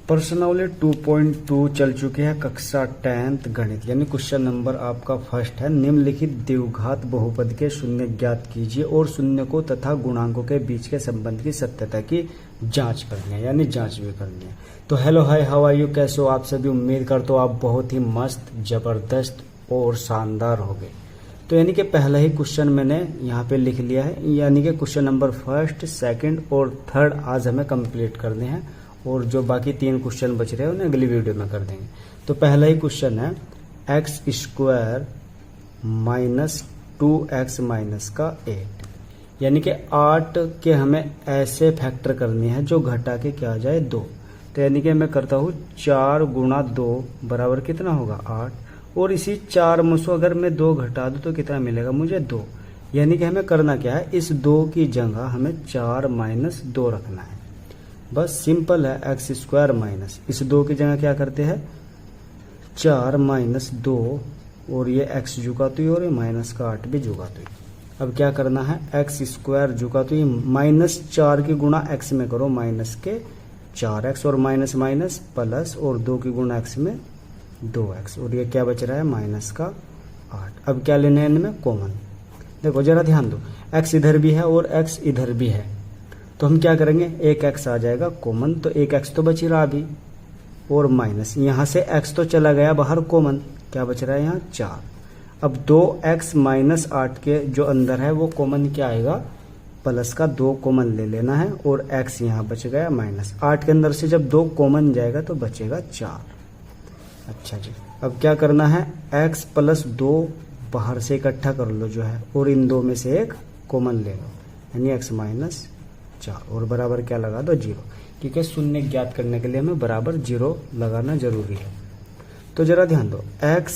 प्रश्नावली 2.2 चल चुके हैं कक्षा 10th गणित, यानी क्वेश्चन नंबर आपका फर्स्ट है। निम्नलिखित द्विघात बहुपद के शून्य ज्ञात कीजिए और शून्य को तथा गुणांकों के बीच के संबंध की सत्यता की जांच करनी है, यानी जांच भी करनी है। तो hello hi how are you, कैसे हो आप सभी। उम्मीद करता हूँ आप बहुत ही मस्त, जबरदस्त और शानदार हो गए। तो यानी कि पहला ही क्वेश्चन मैंने यहाँ पे लिख लिया है, यानी कि क्वेश्चन नंबर फर्स्ट, सेकंड और थर्ड आज हमें कंप्लीट करने हैं और जो बाकी 3 क्वेश्चन बच रहे हैं उन्हें अगली वीडियो में कर देंगे। तो पहला ही क्वेश्चन है x square minus 2x minus का 8, यानी कि 8 के हमें ऐसे फैक्टर करनी है जो घटा के क्या आ जाए 2। तो यानी कि मैं करता हूँ 4 गुणा 2 बराबर कितना होगा 8, और इसी 4 में से अगर मैं 2 घटा दूँ तो कितना मिलेगा मुझे 2। यानी कि हमें करना क्या है, इस 2 की जगह हमें 4 माइनस 2 रखना है। बस सिंपल है, एक्स स्क्वायर माइनस इस 2 की जगह क्या करते हैं 4 माइनस 2, और ये एक्स जुगा तो और ये माइनस का 8 भी जुगा तो। अब क्या करना है, एक्स स्क्वायर जुगा तो माइनस 4 की गुणा एक्स में करो माइनस के 4x, और माइनस माइनस प्लस, और 2 की गुणा एक्स में 2x, और ये क्या बच रहा है माइनस का 8। अब क्या लेना है इनमें कॉमन। देखो जरा ध्यान दो, x इधर भी है और x इधर भी है, तो हम क्या करेंगे एक x आ जाएगा कॉमन, तो एक x तो बच ही रहा अभी, और माइनस यहाँ से x तो चला गया बाहर कॉमन, क्या बच रहा है यहाँ 4। अब 2x माइनस 8 के जो अंदर है वो कॉमन क्या आएगा, प्लस का 2 कॉमन ले लेना है, और x यहाँ बच गया माइनस 8 के अंदर से जब 2 कॉमन जाएगा तो बचेगा 4। अच्छा जी, अब क्या करना है x प्लस 2 बाहर से इकट्ठा कर लो जो है, और इन 2 में से एक कॉमन ले लो, यानी x माइनस 4, और बराबर क्या लगा दो 0, क्योंकि शून्य ज्ञात करने के लिए हमें बराबर 0 लगाना जरूरी है। तो जरा ध्यान दो, x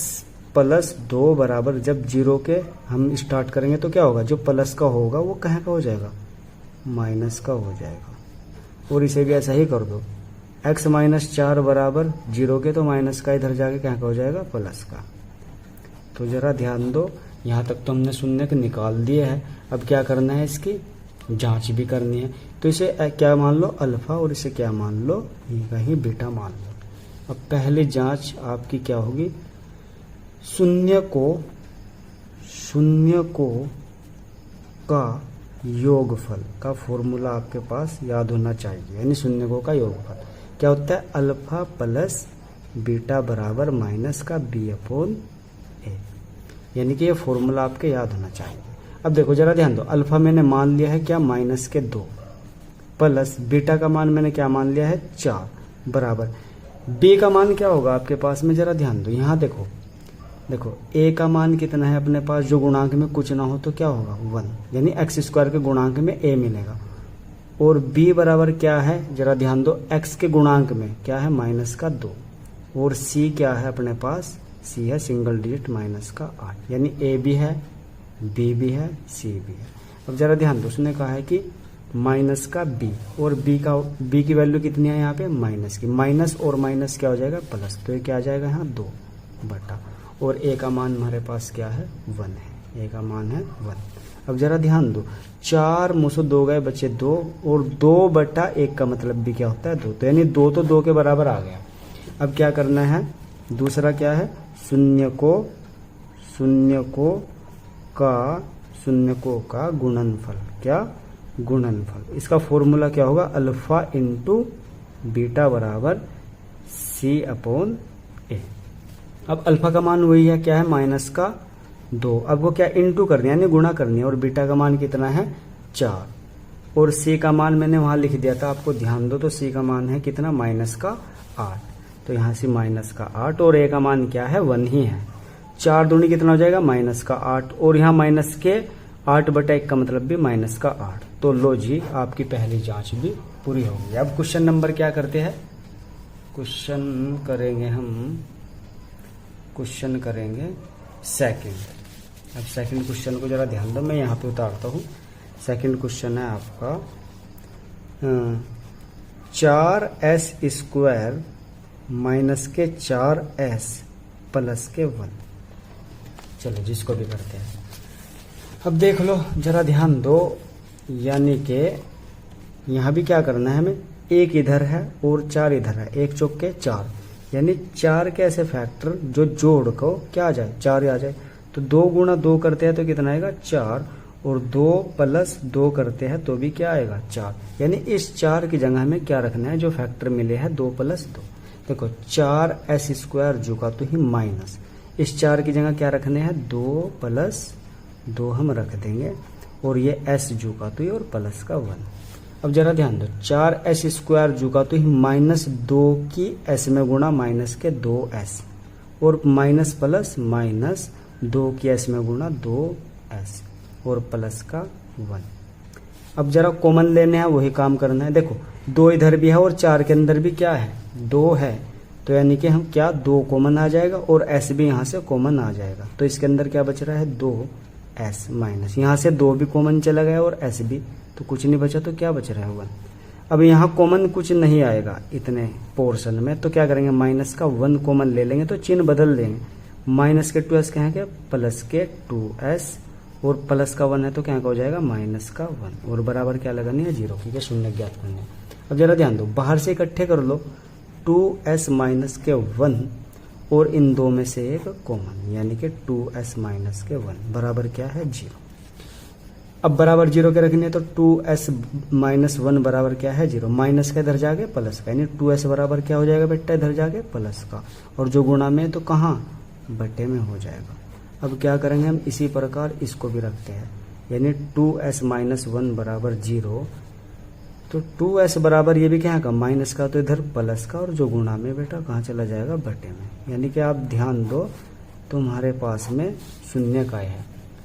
प्लस 2 बराबर जब 0 के हम स्टार्ट करेंगे तो क्या होगा, जो प्लस का होगा वो कहाँ का हो जाएगा माइनस का हो जाएगा, और इसे भी ऐसा ही कर दो, x माइनस 4 बराबर 0 के, तो माइनस का इधर जाके कहाँ का हो जाएगा प्लस का। तो जरा ध्यान दो, यहाँ तक तो हमने शून्य के निकाल दिए है। अब क्या करना है, इसकी जांच भी करनी है। तो इसे क्या मान लो अल्फा, और इसे क्या मान लो कहीं बीटा मान लो। अब पहली जांच आपकी क्या होगी, शून्य को का योगफल का फॉर्मूला आपके पास याद होना चाहिए, यानी शून्य को का योगफल क्या होता है, अल्फा प्लस बीटा बराबर माइनस का b अपॉन a, यानी कि ये फॉर्मूला आपके याद होना चाहिए। अब देखो जरा ध्यान दो, अल्फा मैंने मान लिया है क्या माइनस के 2, प्लस बीटा का मान मैंने क्या मान लिया है 4, बराबर बी का मान क्या होगा आपके पास में, जरा ध्यान दो। यहाँ देखो ए का मान कितना है अपने पास, जो गुणांक में कुछ ना हो तो क्या होगा 1, यानी एक्स स्क्वायर के गुणांक में ए मिलेगा। और बी बराबर क्या है, जरा ध्यान दो, एक्स के गुणांक में क्या है माइनस का 2, और सी क्या है अपने पास, सी है सिंगल डिजिट माइनस का 8, यानी ए भी है बी भी है सी भी है। अब जरा ध्यान दो, उसने कहा है कि माइनस का बी, और बी की वैल्यू कितनी है यहाँ पे माइनस की, माइनस और माइनस क्या हो जाएगा प्लस, तो ये क्या आ जाएगा यहाँ 2 बटा, और ए का मान हमारे पास क्या है 1 है, ए का मान है 1। अब जरा ध्यान दो, 4 मुझसे 2 गए बचे 2, और 2 बटा 1 का मतलब भी क्या होता है 2, तो यानी 2 तो 2 के बराबर आ गया। अब क्या करना है, दूसरा क्या है, शून्य को का गुणनफल, क्या गुणनफल, इसका फॉर्मूला क्या होगा अल्फा इंटू बीटा बराबर सी अपॉन ए। अब अल्फा का मान वही है क्या है माइनस का 2, अब वो क्या इंटू करनी है यानी गुणा करनी है, और बीटा का मान कितना है 4, और सी का मान मैंने वहां लिख दिया था, आपको ध्यान दो, तो सी का मान है कितना माइनस का 8, तो यहाँ से माइनस का 8, और ए का मान क्या है 1 ही है, 4 दूनी कितना हो जाएगा माइनस का 8, और यहाँ माइनस के 8 बटा 1 का मतलब भी माइनस का 8। तो लो जी, आपकी पहली जांच भी पूरी हो गई। अब क्वेश्चन नंबर क्या करते हैं, क्वेश्चन करेंगे सेकंड। अब सेकंड क्वेश्चन को जरा ध्यान दो, मैं यहाँ पे उतारता हूँ। सेकंड क्वेश्चन है आपका 4s स्क्वायर माइनस के 4s प्लस के 1। चलो जिसको भी करते हैं। अब देख लो जरा ध्यान दो, यानी कि यहाँ भी क्या करना है हमें एक इधर है और 4 इधर है, 1 चौके 4, यानी 4 के ऐसे फैक्टर जो जोड़ को क्या आ जाए 4 आ जाए। तो 2 गुणा 2 करते हैं तो कितना आएगा 4, और 2 प्लस 2 करते हैं तो भी क्या आएगा 4, यानी इस 4 की जगह हमें क्या रखना है, जो फैक्टर मिले हैं 2 प्लस 2। देखो 4s² जुगा तो ही माइनस, इस 4 की जगह क्या रखने हैं 2 प्लस 2 हम रख देंगे, और ये s जुगा तो ही और प्लस का 1। अब जरा ध्यान दो, 4s² जुगा तो ही -2 की s में गुणा माइनस के 2s, और माइनस प्लस माइनस 2 की s में गुणा 2s, और प्लस का 1। अब जरा कॉमन लेने हैं, वही काम करना है। देखो 2 इधर भी है और 4 के अंदर भी क्या है 2 है, तो यानी कि हम क्या 2 कॉमन आ जाएगा, और s भी यहाँ से कॉमन आ जाएगा। तो इसके अंदर क्या बच रहा है 2s माइनस, यहाँ से 2 भी कॉमन चला गया और s भी, तो कुछ नहीं बचा, तो क्या बच रहा है 1। अब यहाँ कॉमन कुछ नहीं आएगा इतने पोर्शन में, तो क्या करेंगे माइनस का 1 कॉमन ले लेंगे, तो चिन्ह बदल देंगे, माइनस के 2s कहेंगे प्लस के 2s, और प्लस का 1 है तो क्या हो जाएगा माइनस का 1, और बराबर क्या लगानी है 0, क्योंकि शून्य ज्ञात करनी है। अब जरा ध्यान दो, बाहर से इकट्ठे कर लो 2s माइनस के 1, और इन 2 में से एक कॉमन, यानी कि 2s माइनस के 1 बराबर क्या है 0। अब बराबर 0 के रखने तो 2s माइनस 1 बराबर क्या है 0, माइनस का इधर जाके प्लस का, यानी 2s बराबर क्या हो जाएगा बेटा इधर जाके प्लस का, और जो गुणा में तो कहाँ बटे में हो जाएगा। अब क्या करेंगे हम इसी प्रकार इसको भी रखते हैं, यानी 2s माइनस 1 बराबर 0, तो 2s बराबर ये भी क्या है माइनस का, तो इधर प्लस का, और जो गुणा में बेटा कहाँ चला जाएगा बटे में। यानी कि आप ध्यान दो, तुम्हारे पास में शून्य का है,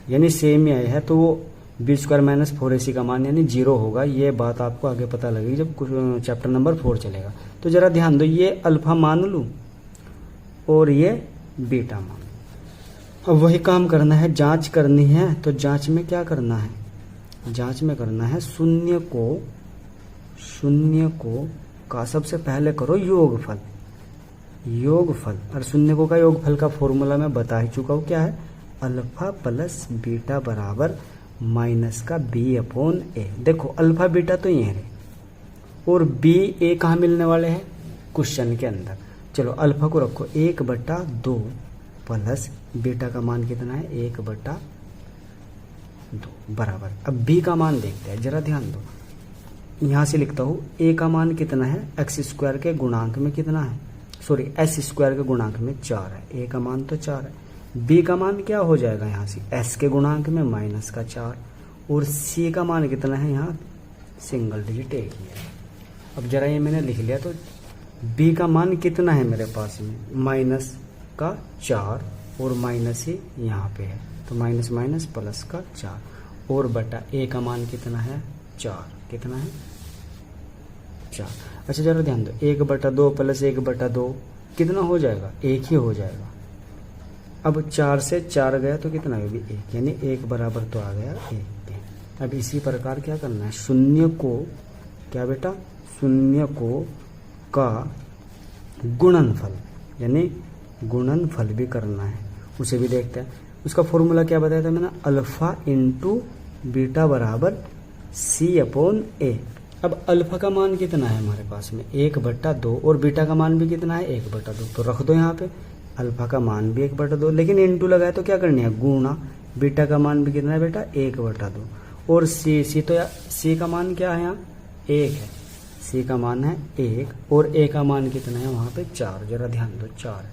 यानी सेम ही है, तो वो b² माइनस 4ac का मान यानी 0 होगा। ये बात आपको आगे पता लगेगी जब चैप्टर नंबर 4 चलेगा। तो जरा ध्यान दो, ये अल्फा मान लूँ और ये बीटा मान। अब वही काम करना है, जांच करनी है, तो जांच में क्या करना है, जांच में करना है शून्य को का सबसे पहले करो योगफल, और शून्य को का योगफल का फॉर्मूला मैं बता ही चुका हूँ, क्या है अल्फा प्लस बीटा बराबर माइनस का b/a। देखो अल्फा बीटा तो ये है, और b a कहाँ मिलने वाले हैं क्वेश्चन के अंदर। चलो अल्फा को रखो 1/2 प्लस बीटा का मान कितना है 1/2 बराबर। अब b का मान देखते हैं, जरा ध्यान दो, यहां से लिखता हूं a का मान कितना है x² के गुणांक में कितना है, सॉरी s² के गुणांक में 4 है, a का मान तो 4 है। b का मान क्या हो जाएगा यहाँ से s के गुणांक में माइनस का 4, और c का मान कितना है यहाँ सिंगल डिजिट 1 ही है। अब जरा ये मैंने लिख लिया, तो b का मान कितना है मेरे पास में माइनस का 4, और माइनस ही यहाँ पे है, तो माइनस माइनस प्लस का 4, और बटा a का मान कितना है 4, कितना है 4। अच्छा जरा ध्यान दो, 1/2 प्लस 1/2 कितना हो जाएगा 1 ही हो जाएगा। अब 4 से 4 गया तो कितना है भी 1, यानी 1 बराबर तो आ गया 1। अब इसी प्रकार क्या करना है, शून्य को क्या बेटा शून्य को का गुणनफल, यानी गुणनफल भी करना है, उसे भी देखते हैं। उसका फॉर्मूला क्या बताया था मैंने, अल्फा इंटू बीटा बराबर c/a। अब अल्फा का मान कितना है हमारे पास में 1/2, और बीटा का मान भी कितना है 1/2, तो रख दो यहाँ पे अल्फा का मान भी 1/2, लेकिन इंटू लगाए तो क्या करनी है गुणा, बीटा का मान भी कितना है बेटा 1/2, और c का मान क्या है यहाँ 1 है, c का मान है 1, और a का मान कितना है वहाँ पे 4, जरा ध्यान दो 4 है,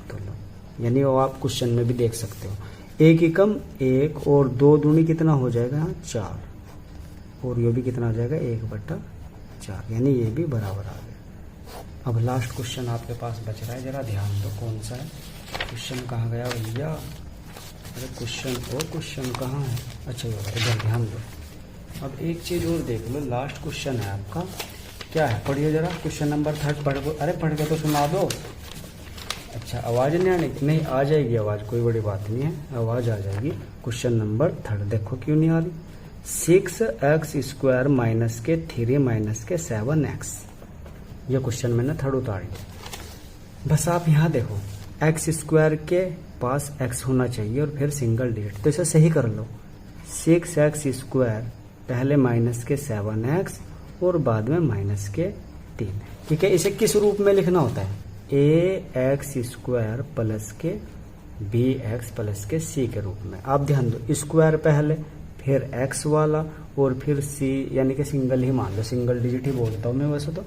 तो लो, यानी वो आप क्वेश्चन में भी देख सकते हो, 1 एकम 1 और 2 दूनी कितना हो जाएगा यहाँ 4, और ये भी कितना हो जाएगा 1/4, यानी ये भी बराबर आ गया। अब लास्ट क्वेश्चन आपके पास बच रहा है, जरा ध्यान दो कौन सा है, क्वेश्चन कहाँ गया भैया, अरे क्वेश्चन कहाँ है, अच्छा ये इधर ध्यान दो। अब एक चीज़ और देख लो, लास्ट क्वेश्चन है आपका, क्या है पढ़िए जरा, क्वेश्चन नंबर 3 पढ़ के तो सुना दो। अच्छा आवाज़ नहीं आनी, नहीं आ जाएगी आवाज़, कोई बड़ी बात नहीं है, आवाज़ आ जाएगी। क्वेश्चन नंबर 3 देखो क्यों नहीं आ रही, 6x² माइनस के 3 माइनस के 7x, ये क्वेश्चन मैंने 3 उतारी। बस आप यहाँ देखो x² के पास x होना चाहिए और फिर सिंगल डिजिट, तो इसे सही कर लो, 6x² पहले माइनस के 7x और बाद में माइनस के 3। ठीक है, इसे किस रूप में लिखना होता है? ax² प्लस के bx प्लस के c के रूप में। आप ध्यान दो, स्क्वायर पहले, फिर x वाला, और फिर c, यानी कि सिंगल ही मान लो, सिंगल डिजिट ही बोलता हूँ मैं वैसे तो।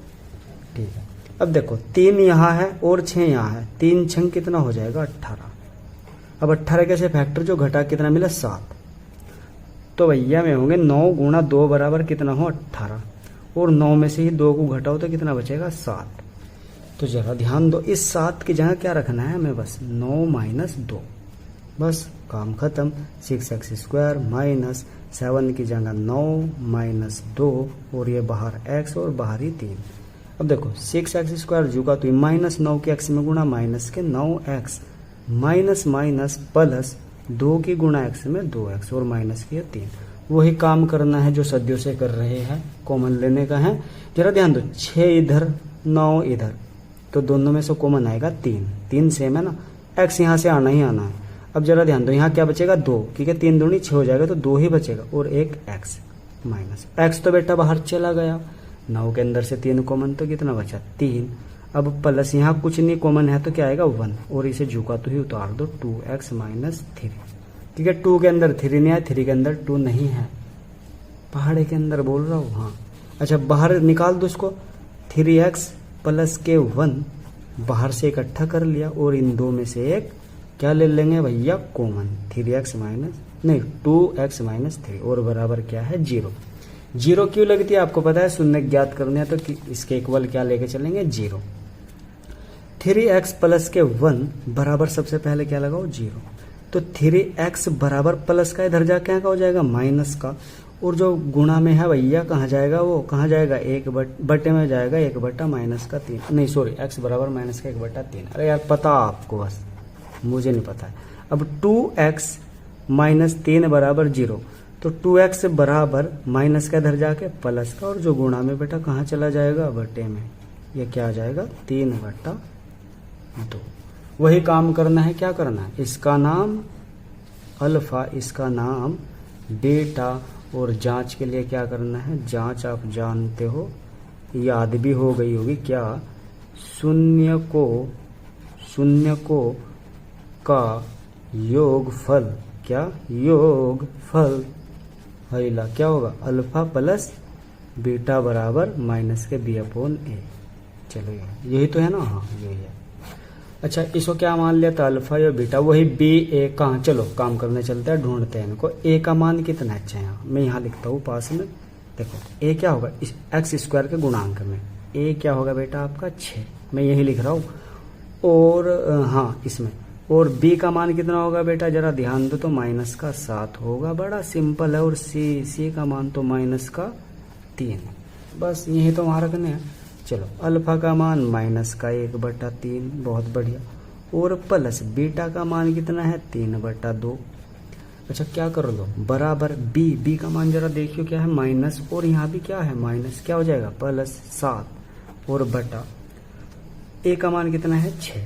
ठीक है, अब देखो 3 यहाँ है और 6 यहाँ है, 3 6 कितना हो जाएगा? 18। अब 18 के से फैक्टर जो घटा कितना मिला? 7। तो भैया में होंगे 9 गुणा 2 बराबर कितना हो? 18, और 9 में से ही 2 को घटाओ तो कितना बचेगा? 7। तो जरा ध्यान दो, इस 7 की जगह क्या रखना है हमें? बस 9 माइनस 2, बस काम खत्म। 6x² माइनस 7 की जगह 9 माइनस 2, और ये बाहर x और बाहर ही 3। अब देखो 6x² जुगा तो माइनस 9 के x में गुणा माइनस के 9x, माइनस माइनस प्लस 2 की गुणा x में 2x, और माइनस के 3। वही काम करना है जो सदियों से कर रहे हैं, कॉमन लेने का है। जरा ध्यान दो, 6 इधर 9 इधर, तो दोनों में से कॉमन आएगा 3। 3 सेम है ना, x यहाँ से आना ही आना है। अब जरा ध्यान दो, यहाँ क्या बचेगा? 2, क्योंकि 3 दूनी 6 हो जाएगा, तो 2 ही बचेगा, और एक x माइनस x तो बेटा बाहर चला गया। 9 के अंदर से 3 कॉमन, तो कितना बचा? 3। अब प्लस यहाँ कुछ नहीं कॉमन है तो क्या आएगा? 1, और इसे झुका तो ही उतार दो, 2x माइनस 3। ठीक है, 2 के अंदर 3 नहीं है, 3 के अंदर 2 नहीं है, पहाड़े के अंदर बोल रहा हूँ। हाँ, अच्छा बाहर निकाल दो इसको, 3x प्लस के 1 बाहर से इकट्ठा कर लिया, और इन 2 में से एक क्या ले लेंगे भैया? कॉमन। 3x माइनस नहीं 2x माइनस 3, और बराबर क्या है? 0। 0 क्यों लगती है आपको पता है? शून्य ज्ञात करने हैं तो इसके इक्वल क्या लेके चलेंगे? 0। 3x प्लस के 1 बराबर सबसे पहले क्या लगाओ? 0। तो 3x बराबर प्लस का इधर जाके क्या हो जाएगा? माइनस का, और जो गुणा में है भैया कहाँ जाएगा? वो कहाँ जाएगा? 1 बटे में जाएगा, 1 बटा माइनस का 3, नहीं सॉरी, x बराबर माइनस का 1 बटा 3। अरे यार पता आपको, बस मुझे नहीं पता है। अब 2x माइनस 3 बराबर 0, तो 2x बराबर माइनस का इधर जाके प्लस का, और जो गुणा में बेटा कहाँ चला जाएगा? बटे में। ये क्या आ जाएगा? 3 बटा 2। वही काम करना है, क्या करना है? इसका नाम अल्फा, इसका नाम बीटा, और जांच के लिए क्या करना है? जांच आप जानते हो, याद भी हो गई होगी क्या? शून्य को का योगफल, क्या? योगफल हईला क्या होगा? अल्फा प्लस बीटा बराबर माइनस के b/a। चलो यही तो है ना? हाँ यही है। अच्छा इसको क्या मान लिया था? अल्फा या बीटा, वही b/a कहाँ? चलो काम करने चलते हैं, ढूंढते हैं इनको। a का मान कितना है? अच्छा यहाँ मैं यहाँ लिखता हूँ पास में, देखो a क्या होगा? इस x² के गुणांक में a क्या होगा बेटा आपका? 6, मैं यही लिख रहा हूँ। और हाँ इसमें, और b का मान कितना होगा बेटा? जरा ध्यान दो तो माइनस का 7 होगा, बड़ा सिंपल है। और c का मान तो माइनस का 3, बस यही तो वहाँ रखने हैं। चलो अल्फा का मान माइनस का 1 बटा 3, बहुत बढ़िया, और प्लस बीटा का मान कितना है? 3 बटा 2। अच्छा क्या कर लो? बराबर b का मान जरा देखियो क्या है? माइनस, और यहाँ भी क्या है? माइनस, क्या हो जाएगा? प्लस 7, और बटा a का मान कितना है? 6।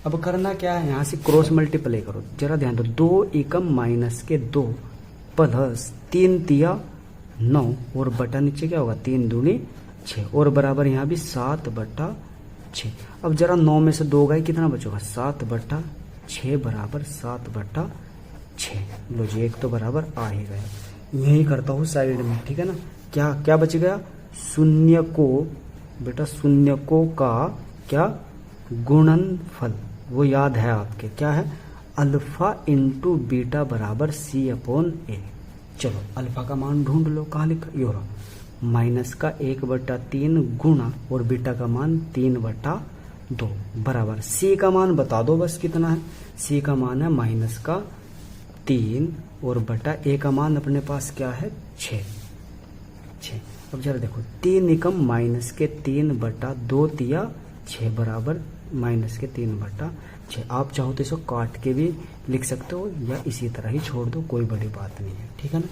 अब करना क्या है? यहाँ से क्रॉस मल्टीप्लाई करो, जरा ध्यान दो। 2 एकम माइनस के 2 प्लस 3 तिया 9, और बटा नीचे क्या होगा? 3 दूनी 6, और बराबर यहाँ भी 7 बटा 6। अब जरा 9 में से 2 गए, कितना बचेगा? 7 बटा 6 बराबर 7 बटा 6। लो जी, एक तो बराबर आ ही गया। यही करता हूँ साइड में, ठीक है ना? क्या क्या बच गया? शून्य को बेटा, शून्य को का क्या? गुणनफल, वो याद है आपके, क्या है? अल्फा इंटू बीटा बराबर c/a। चलो अल्फा का मान ढूंढ लो, कहाँ लिखा? यो रहा, माइनस का 1 बटा 3 गुणा, और बीटा का मान 3 बटा 2 बराबर c का मान बता दो बस कितना है? c का मान है माइनस का 3, और बटा a का मान अपने पास क्या है? 6। अब जरा देखो, 3 एकम माइनस के 3 बटा 2 तिया 6 बराबर माइनस के 3 बटा 6। आप चाहो तो इसको काट के भी लिख सकते हो, या इसी तरह ही छोड़ दो, कोई बड़ी बात नहीं है, ठीक है ना?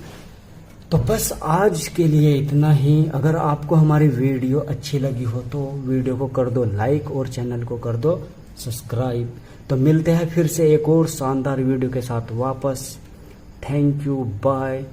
तो बस आज के लिए इतना ही। अगर आपको हमारी वीडियो अच्छी लगी हो तो वीडियो को कर दो लाइक, और चैनल को कर दो सब्सक्राइब। तो मिलते हैं फिर से एक और शानदार वीडियो के साथ वापस। Thank you, bye.